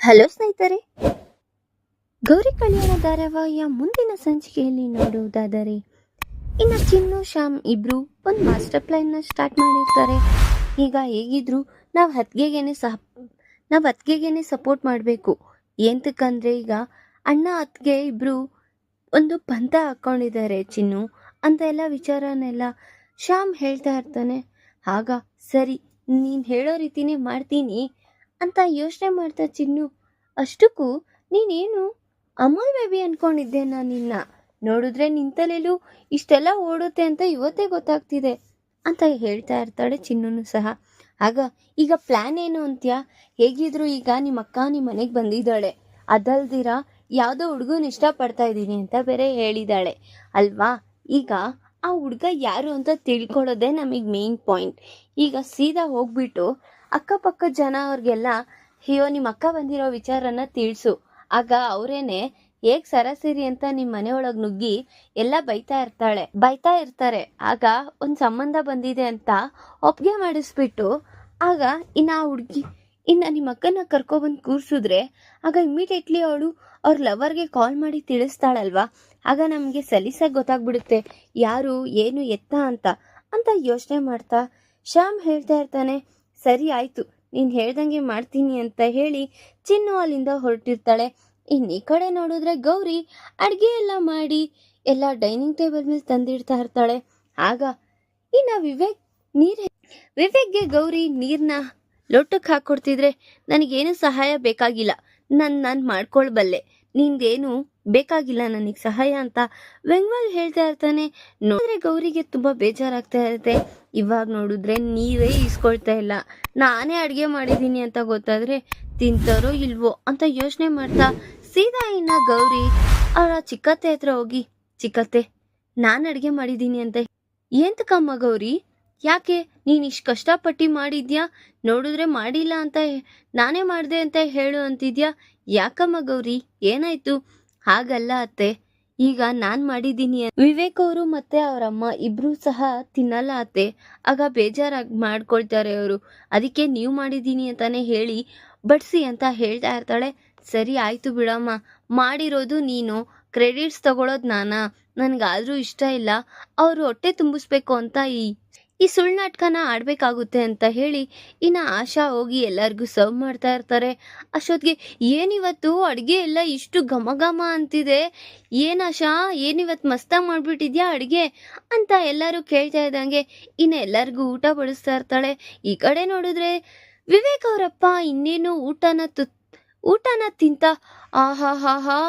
Hello ಸ್ನೇಹಿತರೆ, ಗೌರಿ ಕಲ್ಯಾಣ ಧಾರಾವಾಹಿಯ ಮುಂದಿನ ಸಂಚಿಕೆಯಲ್ಲಿ ನೋಡುವುದಾದರೆ ಇನ್ನು ಚಿನ್ನು ಶ್ಯಾಮ್ ಇಬ್ರು ಒಂದು ಮಾಸ್ಟರ್ ಪ್ಲಾನ್ ಸ್ಟಾರ್ಟ್ ಮಾಡಿರ್ತಾರೆ. ಈಗ ಹೇಗಿದ್ರು ನಾವು ಅತ್ತಿಗೆಗೇನೆ ಸಪೋರ್ಟ್ ಮಾಡಬೇಕು. ಎಂತಕ್ಕಂದ್ರೆ ಈಗ ಅಣ್ಣ ಅತ್ತಿಗೆ ಇಬ್ರು ಒಂದು ಪಂಥ ಹಾಕೊಂಡಿದ್ದಾರೆ ಚಿನ್ನು ಅಂತ ಎಲ್ಲ ವಿಚಾರನೆಲ್ಲ ಶ್ಯಾಮ್ ಹೇಳ್ತಾ ಇರ್ತಾನೆ. ಆಗ ಸರಿ, ನೀನು ಹೇಳೋ ರೀತಿನೇ ಮಾಡ್ತೀನಿ ಅಂತ ಯೋಚನೆ ಮಾಡ್ತಾ ಚಿನ್ನು, ಅಷ್ಟಕ್ಕೂ ನೀನೇನು ಅಮೂಲ್ ಬೇಬಿ ಅನ್ಕೊಂಡಿದ್ದೆ ನಾನು ನಿನ್ನ ನೋಡಿದ್ರೆ ನಿಂತಲೇಲು ಇಷ್ಟೆಲ್ಲ ಓಡುತ್ತೆ ಅಂತ ಇವತ್ತೇ ಗೊತ್ತಾಗ್ತಿದೆ ಅಂತ ಹೇಳ್ತಾ ಇರ್ತಾಳೆ ಚಿನ್ನೂ ಸಹ. ಆಗ ಈಗ ಪ್ಲ್ಯಾನ್ ಏನು ಅಂತ್ಯಾ? ಹೇಗಿದ್ರು ಈಗ ನಿಮ್ಮ ಅಕ್ಕ ನಿಮ್ಮ ಮನೆಗೆ ಬಂದಿದ್ದಾಳೆ, ಅದಲ್ದಿರ ಯಾವುದೋ ಹುಡುಗನ ಇಷ್ಟಪಡ್ತಾ ಇದ್ದೀನಿ ಅಂತ ಬೇರೆ ಹೇಳಿದ್ದಾಳೆ ಅಲ್ವಾ. ಈಗ ಆ ಹುಡುಗ ಯಾರು ಅಂತ ತಿಳ್ಕೊಳ್ಳೋದೇ ನಮಗೆ ಮೇನ್ ಪಾಯಿಂಟ್. ಈಗ ಸೀದಾ ಹೋಗ್ಬಿಟ್ಟು ಅಕ್ಕಪಕ್ಕ ಜನ ಅವ್ರಿಗೆಲ್ಲ ಅಯ್ಯೋ ನಿಮ್ಮ ಅಕ್ಕ ಬಂದಿರೋ ವಿಚಾರನ ತಿಳಿಸು. ಆಗ ಅವರೇನೆ ಹೇಗ್ ಸರಾಸರಿ ಅಂತ ನಿಮ್ಮ ಮನೆಯೊಳಗೆ ನುಗ್ಗಿ ಎಲ್ಲ ಬೈತಾ ಇರ್ತಾರೆ. ಆಗ ಒಂದು ಸಂಬಂಧ ಬಂದಿದೆ ಅಂತ ಒಪ್ಪಿಗೆ ಮಾಡಿಸ್ಬಿಟ್ಟು ಆಗ ಇನ್ನು ಆ ಹುಡುಗಿ ನಿಮ್ಮ ಅಕ್ಕನ ಕರ್ಕೊಬಂದು ಕೂರಿಸಿದ್ರೆ ಆಗ ಇಮಿಡಿಯೇಟ್ಲಿ ಅವಳು ಅವ್ರ ಲವರ್ಗೆ ಕಾಲ್ ಮಾಡಿ ತಿಳಿಸ್ತಾಳಲ್ವಾ. ಆಗ ನಮಗೆ ಸಲೀಸಾಗಿ ಗೊತ್ತಾಗ್ಬಿಡುತ್ತೆ ಯಾರು ಏನು ಎತ್ತ ಅಂತ ಯೋಚನೆ ಮಾಡ್ತಾ ಶ್ಯಾಮ್ ಹೇಳ್ತಾ ಇರ್ತಾನೆ. ಸರಿ ಆಯಿತು, ನೀನು ಹೇಳ್ದಂಗೆ ಮಾಡ್ತೀನಿ ಅಂತ ಹೇಳಿ ಚಿನ್ನು ಅಲ್ಲಿಂದ ಹೊರಟಿರ್ತಾಳೆ. ಈ ಕಡೆ ನೋಡಿದ್ರೆ ಗೌರಿ ಅಡುಗೆ ಎಲ್ಲ ಮಾಡಿ ಎಲ್ಲ ಡೈನಿಂಗ್ ಟೇಬಲ್ ಮೇಲೆ ತಂದಿಡ್ತಾ ಇರ್ತಾಳೆ. ಆಗ ಇನ್ನು ವಿವೇಕ್ಗೆ ಗೌರಿ ನೀರನ್ನ ಲೊಟ್ಟಕ್ಕೆ ಹಾಕ್ಕೊಡ್ತಿದ್ರೆ, ನನಗೇನು ಸಹಾಯ ಬೇಕಾಗಿಲ್ಲ, ನಾನು ಮಾಡ್ಕೊಳ್ಬಲ್ಲೆ, ನಿಂದೇನು ಬೇಕಾಗಿಲ್ಲ ನನಗೆ ಸಹಾಯ ಅಂತ ವೆಂಗ್ವಾಲ್ ಹೇಳ್ತಾ ಇರ್ತಾನೆ. ನೋಡಿದ್ರೆ ಗೌರಿಗೆ ತುಂಬಾ ಬೇಜಾರಾಗ್ತಾ ಇರುತ್ತೆ. ಇವಾಗ ನೋಡಿದ್ರೆ ನೀವೇ ಇಸ್ಕೊಳ್ತಾ ಇಲ್ಲ, ನಾನೇ ಅಡುಗೆ ಮಾಡಿದ್ದೀನಿ ಅಂತ ಗೊತ್ತಾದ್ರೆ ತಿಂತಾರೋ ಇಲ್ವೋ ಅಂತ ಯೋಚನೆ ಮಾಡ್ತಾ ಸೀದಾ ಇನ್ನ ಗೌರಿ ಅವರ ಚಿಕ್ಕತ್ತೆ ಹತ್ರ ಹೋಗಿ, ಚಿಕ್ಕತ್ತೆ ನಾನು ಅಡುಗೆ ಮಾಡಿದ್ದೀನಿ ಅಂತ. ಎಂತಕಮ್ಮ ಗೌರಿ, ಯಾಕೆ ನೀನು ಇಷ್ಟು ಕಷ್ಟಪಟ್ಟು ಮಾಡಿದ್ಯಾ, ನೋಡಿದ್ರೆ ಮಾಡಿಲ್ಲ ಅಂತ ನಾನೇ ಮಾಡಿದೆ ಅಂತ ಹೇಳು ಅಂತಿದ್ಯಾ, ಯಾಕಮ್ಮ ಗೌರಿ ಏನಾಯ್ತು? ಹಾಗಲ್ಲ ಅತ್ತೆ, ಈಗ ನಾನು ಮಾಡಿದ್ದೀನಿ. ವಿವೇಕ್ ಅವರು ಮತ್ತೆ ಅವರಮ್ಮ ಇಬ್ರು ಸಹ ತಿನ್ನಲ್ಲ ಅತ್ತೆ, ಆಗ ಬೇಜಾರಾಗಿ ಮಾಡ್ಕೊಳ್ತಾರೆ ಅವರು, ಅದಕ್ಕೆ ನೀವು ಮಾಡಿದ್ದೀನಿ ಅಂತಾನೆ ಹೇಳಿ ಬಡಿಸಿ ಅಂತ ಹೇಳ್ತಾ ಇರ್ತಾಳೆ. ಸರಿ ಆಯ್ತು ಬಿಡಮ್ಮ, ಮಾಡಿರೋದು ನೀನು, ಕ್ರೆಡಿಟ್ಸ್ ತಗೊಳ್ಳೋದು ನನಗಾದ್ರೂ ಇಷ್ಟ ಇಲ್ಲ, ಅವರು ಹೊಟ್ಟೆ ತುಂಬಿಸ್ಬೇಕು ಅಂತ ಈ ಸುಳ್ಳು ನಾಟಕನ ಆಡಬೇಕಾಗುತ್ತೆ ಅಂತ ಹೇಳಿ ಇನ್ನು ಆಶಾ ಹೋಗಿ ಎಲ್ಲರಿಗೂ ಸರ್ವ್ ಮಾಡ್ತಾ ಇರ್ತಾರೆ. ಅಷ್ಟೊತ್ತಿಗೆ ಏನಿವತ್ತು ಅಡುಗೆ ಎಲ್ಲ ಇಷ್ಟು ಘಮ ಘಮ ಅಂತಿದೆ, ಏನು ಆಶಾ ಏನಿವತ್ತು ಮಸ್ತಾಗಿ ಮಾಡಿಬಿಟ್ಟಿದ್ಯಾ ಅಡುಗೆ ಅಂತ ಎಲ್ಲರೂ ಕೇಳ್ತಾ ಇದ್ದಂಗೆ ಇನ್ನು ಎಲ್ಲರಿಗೂ ಊಟ ಬಡಿಸ್ತಾ ಇರ್ತಾಳೆ. ಈ ಕಡೆ ನೋಡಿದ್ರೆ ವಿವೇಕ್ ಅವರಪ್ಪ ಇನ್ನೇನು ಊಟನ ತಿಂತ, ಆಹಾ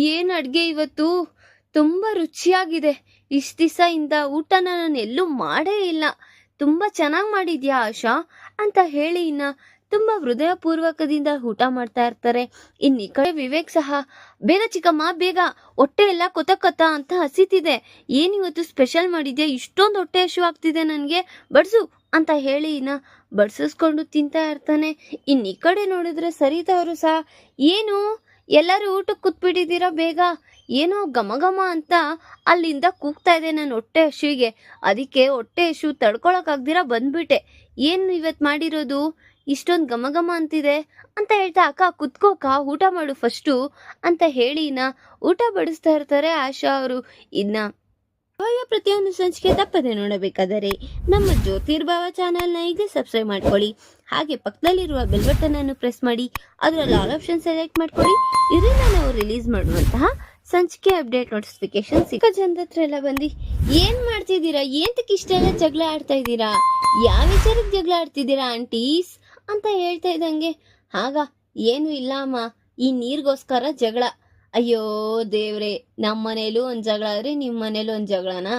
ಏನು ಅಡುಗೆ ಇವತ್ತು ತುಂಬ ರುಚಿಯಾಗಿದೆ, ಇಷ್ಟು ದಿವಸದಿಂದ ಊಟನ ನಾನು ಎಲ್ಲೂ ಮಾಡೇ ಇಲ್ಲ, ತುಂಬ ಚೆನ್ನಾಗಿ ಮಾಡಿದ್ಯಾ ಆಶಾ ಅಂತ ಹೇಳಿ ಇನ್ನು ತುಂಬ ಹೃದಯಪೂರ್ವಕದಿಂದ ಊಟ ಮಾಡ್ತಾ ಇರ್ತಾರೆ. ಇನ್ನು ಈ ಕಡೆ ವಿವೇಕ್ ಸಹ, ಬೇಗ ಚಿಕ್ಕಮ್ಮ ಬೇಗ, ಹೊಟ್ಟೆ ಎಲ್ಲ ಕೊತ ಅಂತ ಹಸಿತಿದೆ, ಏನಿವತ್ತು ಸ್ಪೆಷಲ್ ಮಾಡಿದ್ಯಾ, ಇಷ್ಟೊಂದು ಹೊಟ್ಟೆ ಹಸಿವು ಆಗ್ತಿದೆ ನನಗೆ, ಬಡಿಸು ಅಂತ ಹೇಳಿ ಇನ್ನು ಬಡಿಸಿಸ್ಕೊಂಡು ತಿಂತಾ ಇರ್ತಾನೆ. ಇನ್ನು ಈ ಕಡೆ ನೋಡಿದ್ರೆ ಸರಿತಾ ಅವರು ಸಹ, ಏನು ಎಲ್ಲರೂ ಊಟಕ್ಕೆ ಕೂತ್ಬಿಟ್ಟಿದ್ದೀರಾ, ಬೇಗ ಏನೋ ಘಮ ಘಮ ಅಂತ ಅಲ್ಲಿಂದ ಕೂಗ್ತಾ ಇದೆ ನನ್ನ ಹೊಟ್ಟೆ ಹಸಿವಿಗೆ, ಅದಕ್ಕೆ ಹೊಟ್ಟೆ ಹಸಿವು ತಡ್ಕೊಳಕ್ಕಾಗ್ದಿರ ಬಂದ್ಬಿಟ್ಟೆ, ಏನು ಇವತ್ತು ಮಾಡಿರೋದು ಇಷ್ಟೊಂದು ಘಮ ಘಮ ಅಂತಿದೆ ಅಂತ ಹೇಳ್ತಾ, ಅಕ್ಕ ಕುತ್ಕೋಕ ಊಟ ಮಾಡು ಫಸ್ಟು ಅಂತ ಹೇಳಿ ಊಟ ಬಡಿಸ್ತಾ ಇರ್ತಾರೆ ಆಶಾ ಅವರು. ಇನ್ನು ಪ್ರತಿಯೊಂದು ಸಂಚಿಕೆ ತಪ್ಪದೆ ನೋಡಬೇಕಾದರೆ ನಮ್ಮ ಜ್ಯೋತಿರ್ಭಾವ ಚಾನಲ್ನ ಈಗಲೇ ಸಬ್ಸ್ಕ್ರೈಬ್ ಮಾಡ್ಕೊಳ್ಳಿ, ಹಾಗೆ ಪಕ್ಕದಲ್ಲಿರುವ ಬೆಲ್ ಬಟನ್ ಅನ್ನು ಪ್ರೆಸ್ ಮಾಡಿ ಅದರಲ್ಲಿ ಆಲ್ ಆಪ್ಷನ್ ಸೆಲೆಕ್ಟ್ ಮಾಡ್ಕೊಳ್ಳಿ. ಇದರಿಂದ ನಾವು ರಿಲೀಸ್ ಮಾಡುವಂತಹ ಸಂಚಿಕೆ ಅಪ್ಡೇಟ್ ನೋಟಿಫಿಕೇಶನ್ ಜನದ ಹತ್ರ ಎಲ್ಲ ಬಂದು ಏನ್ ಮಾಡ್ತಿದ್ದೀರಾ, ಏಂತಕ್ಕೆ ಇಷ್ಟೆಲ್ಲ ಜಗಳ ಆಡ್ತಾ ಇದ್ದೀರಾ, ಯಾವ ವಿಚಾರಕ್ಕೆ ಜಗಳ ಆಡ್ತಿದ್ದೀರಾ ಆಂಟೀಸ್ ಅಂತ ಹೇಳ್ತಾ ಇದ್ದಂಗೆ, ಆಗ ಏನು ಇಲ್ಲ ಅಮ್ಮ, ಈ ನೀರಿಗೋಸ್ಕರ ಜಗಳ. ಅಯ್ಯೋ ದೇವ್ರೆ, ನಮ್ಮ ಮನೇಲೂ ಒಂದು ಜಗಳ ಆದ್ರೆ ನಿಮ್ಮ ಮನೇಲೂ ಒಂದು ಜಗಳನಾ?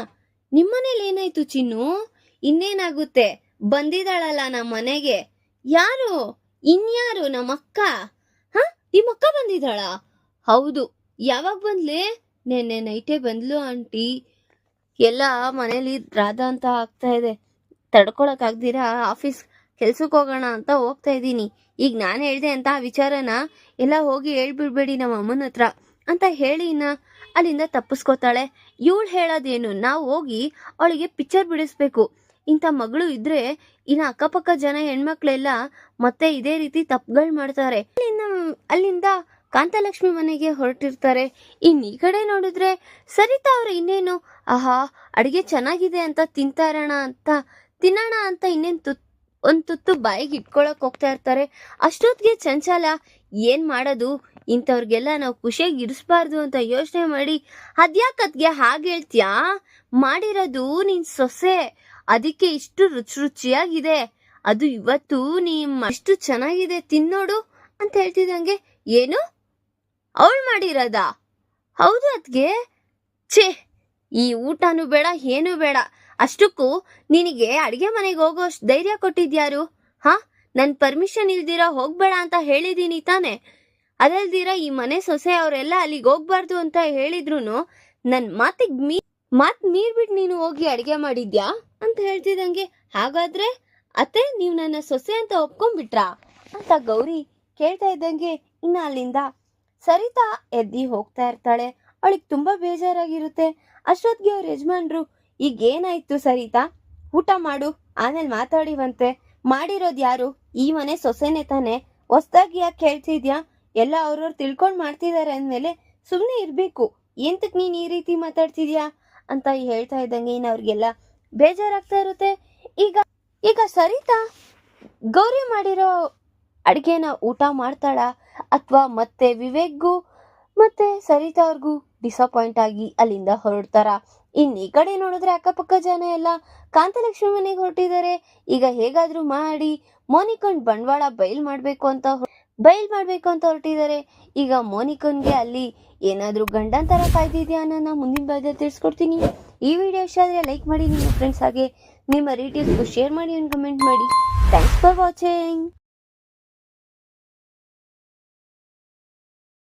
ನಿಮ್ಮ ಮನೇಲಿ ಏನಾಯ್ತು ಚಿನ್ನು? ಇನ್ನೇನಾಗುತ್ತೆ, ಬಂದಿದ್ದಾಳಲ್ಲ ನಮ್ಮ ಮನೆಗೆ, ಯಾರು ಇನ್ಯಾರು? ನಮ್ಮ ಅಕ್ಕ. ನಿಮ್ಮ ಅಕ್ಕ ಬಂದಿದ್ದಾಳ? ಹೌದು. ಯಾವಾಗ ಬಂದ್ಲೆ? ನೆನ್ನೆ ನೈಟೇ ಬಂದ್ಲು ಆಂಟಿ, ಎಲ್ಲ ಮನೇಲಿ ರಾಧ ಅಂತ ಆಗ್ತಾ ಇದೆ, ತಡ್ಕೊಳಕ್ಕಾಗ್ದಿರಾ ಆಫೀಸ್ ಕೆಲ್ಸಕ್ಕೆ ಹೋಗೋಣ ಅಂತ ಹೋಗ್ತಾ ಇದ್ದೀನಿ. ಈಗ ನಾನು ಹೇಳ್ದೆ ಅಂತ ಆ ವಿಚಾರನ ಎಲ್ಲ ಹೋಗಿ ಹೇಳ್ಬಿಡ್ಬೇಡಿ ನಮ್ಮ ಅಮ್ಮನ ಹತ್ರ ಅಂತ ಹೇಳಿ ಅಲ್ಲಿಂದ ತಪ್ಪಿಸ್ಕೋತಾಳೆ. ಇವಳು ಹೇಳೋದೇನು, ನಾವು ಹೋಗಿ ಅವಳಿಗೆ ಪಿಕ್ಚರ್ ಬಿಡಿಸ್ಬೇಕು, ಇಂಥ ಮಗಳು ಇದ್ರೆ ಇನ್ನು ಅಕ್ಕಪಕ್ಕ ಜನ ಹೆಣ್ಮಕ್ಳೆಲ್ಲ ಮತ್ತೆ ಇದೇ ರೀತಿ ತಪ್ಪುಗಳು ಮಾಡ್ತಾರೆ. ಇನ್ನು ಅಲ್ಲಿಂದ ಕಾಂತಲಕ್ಷ್ಮಿ ಮನೆಗೆ ಹೊರಟಿರ್ತಾರೆ. ಇನ್ನು ಈ ಕಡೆ ನೋಡಿದ್ರೆ ಸರಿತಾ ಅವರು ಇನ್ನೇನು ಆಹಾ ಅಡುಗೆ ಚೆನ್ನಾಗಿದೆ ಅಂತ ತಿನ್ನೋಣ ಅಂತ ಇನ್ನೇನು ಒಂದು ತುತ್ತು ಬಾಯಿಗೆ ಇಟ್ಕೊಳಕ್ ಹೋಗ್ತಾ ಇರ್ತಾರೆ. ಅಷ್ಟೊತ್ತಿಗೆ ಚಂಚಲ ಏನ್ ಮಾಡೋದು, ಇಂಥವ್ರಿಗೆಲ್ಲ ನಾವು ಖುಷಿಯಾಗಿ ಇರಿಸ್ಬಾರ್ದು ಅಂತ ಯೋಚನೆ ಮಾಡಿ ಅದ್ಯಾಕದ್ಗೆ ಹಾಗೆ ಹೇಳ್ತೀಯಾ, ಮಾಡಿರೋದು ನಿನ್ ಸೊಸೆ, ಅದಕ್ಕೆ ಇಷ್ಟು ರುಚಿಯಾಗಿದೆ, ಅದು ಇವತ್ತು ಇಷ್ಟು ಚೆನ್ನಾಗಿದೆ ತಿನ್ನೋಡು ಅಂತ ಹೇಳ್ತಿದ್ದಂಗೆ ಏನು ಅವಳು ಮಾಡಿರೋದ? ಹೌದು ಅದ್ಗೆ, ಛೇ ಈ ಊಟನೂ ಬೇಡ ಏನೂ ಬೇಡ, ಅಷ್ಟಕ್ಕೂ ನಿನಗೆ ಅಡಿಗೆ ಮನೆಗೆ ಹೋಗೋಷ್ಟು ಧೈರ್ಯ ಕೊಟ್ಟಿದ್ಯಾರು? ನನ್ ಪರ್ಮಿಷನ್ ಇಲ್ದಿರ ಹೋಗ್ಬೇಡ ಅಂತ ಹೇಳಿದೀನಿ ತಾನೆ, ಅದಲ್ದಿರ ಈ ಮನೆ ಸೊಸೆ ಅವರೆಲ್ಲ ಅಲ್ಲಿಗೆ ಹೋಗ್ಬಾರ್ದು ಅಂತ ಹೇಳಿದ್ರು ನನ್ ಮಾತ್ ಮೀರ್ಬಿಟ್ಟು ನೀನು ಹೋಗಿ ಅಡಿಗೆ ಮಾಡಿದ್ಯಾ ಅಂತ ಹೇಳ್ತಿದ್ದಂಗೆ, ಹಾಗಾದ್ರೆ ಅತ್ತೆ ನೀವು ನನ್ನ ಸೊಸೆ ಅಂತ ಒಪ್ಕೊಂಡ್ಬಿಟ್ರಾ ಅಂತ ಗೌರಿ ಕೇಳ್ತಾ ಇದ್ದಂಗೆ ಇನ್ನ ಅಲ್ಲಿಂದ ಸರಿತಾ ಎದ್ದಿ ಹೋಗ್ತಾ ಇರ್ತಾಳೆ. ಅವಳಿಗೆ ತುಂಬಾ ಬೇಜಾರಾಗಿರುತ್ತೆ. ಅಷ್ಟೊತ್ತಿಗೆ ಅವ್ರ ಯಜಮಾನ್ರು, ಈಗ ಏನಾಯ್ತು ಸರಿತಾ, ಊಟ ಮಾಡು ಆಮೇಲೆ ಮಾತಾಡಿವಂತೆ, ಮಾಡಿರೋದು ಯಾರು, ಈ ಮನೆ ಸೊಸೆನೆ ತಾನೆ, ಹೊಸ್ದಾಗಿ ಯಾಕೆ ಕೇಳ್ತಿದ್ಯಾ, ಎಲ್ಲ ಅವ್ರವ್ರು ತಿಳ್ಕೊಂಡ್ ಮಾಡ್ತಿದಾರೆ ಅಂದ್ಮೇಲೆ ಸುಮ್ನೆ ಇರ್ಬೇಕು, ಎಂತಕ್ ನೀನ್ ಈ ರೀತಿ ಮಾತಾಡ್ತಿದ್ಯಾ ಅಂತ ಹೇಳ್ತಾ ಇದ್ದಂಗೆ ಇನ್ನು ಅವ್ರಿಗೆಲ್ಲ ಬೇಜಾರಾಗ್ತಾ ಇರುತ್ತೆ. ಈಗ ಸರಿತಾ ಗೌರಿ ಮಾಡಿರೋ ಅಡ್ಗೆನ ಊಟ ಮಾಡ್ತಾಳ ಅಥವಾ ಮತ್ತೆ ವಿವೇಕ್ಗೂ ಮತ್ತೆ ಸರಿತಾ ಅವ್ರಿಗೂ ಡಿಸಪಾಯಿಂಟ್ ಆಗಿ ಅಲ್ಲಿಂದ ಹೊರಡ್ತಾರ. ಇನ್ನು ಈ ಕಡೆ ನೋಡಿದ್ರೆ ಅಕ್ಕಪಕ್ಕ ಜನ ಎಲ್ಲ ಕಾಂತಲಕ್ಷ್ಮಿ ಮನೆಗೆ ಹೊರಟಿದ್ದಾರೆ. ಈಗ ಹೇಗಾದ್ರೂ ಮಾಡಿ ಮೋನಿಕನ್ ಬಂಡವಾಳ ಬಯಲ್ ಮಾಡ್ಬೇಕು ಅಂತ ಹೊರಟಿದ್ದಾರೆ. ಈಗ ಮೋನಿಕನ್ಗೆ ಅಲ್ಲಿ ಏನಾದ್ರೂ ಗಂಡಂತರ ಕಾಯ್ದಿದ್ಯಾ ಅನ್ನೋನ ಮುಂದಿನ ಭಾಗದಲ್ಲಿ ತಿಳಿಸ್ಕೊಡ್ತೀನಿ. ಈ ವಿಡಿಯೋ ಇಷ್ಟ ಆದ್ರೆ ಲೈಕ್ ಮಾಡಿ, ನಿಮ್ಮ ಫ್ರೆಂಡ್ಸ್ ಹಾಗೆ ನಿಮ್ಮ ರಿಲೇಟಿವ್ಸ್ಗೂ ಶೇರ್ ಮಾಡಿ, ಕಮೆಂಟ್ ಮಾಡಿ. Thanks for watching.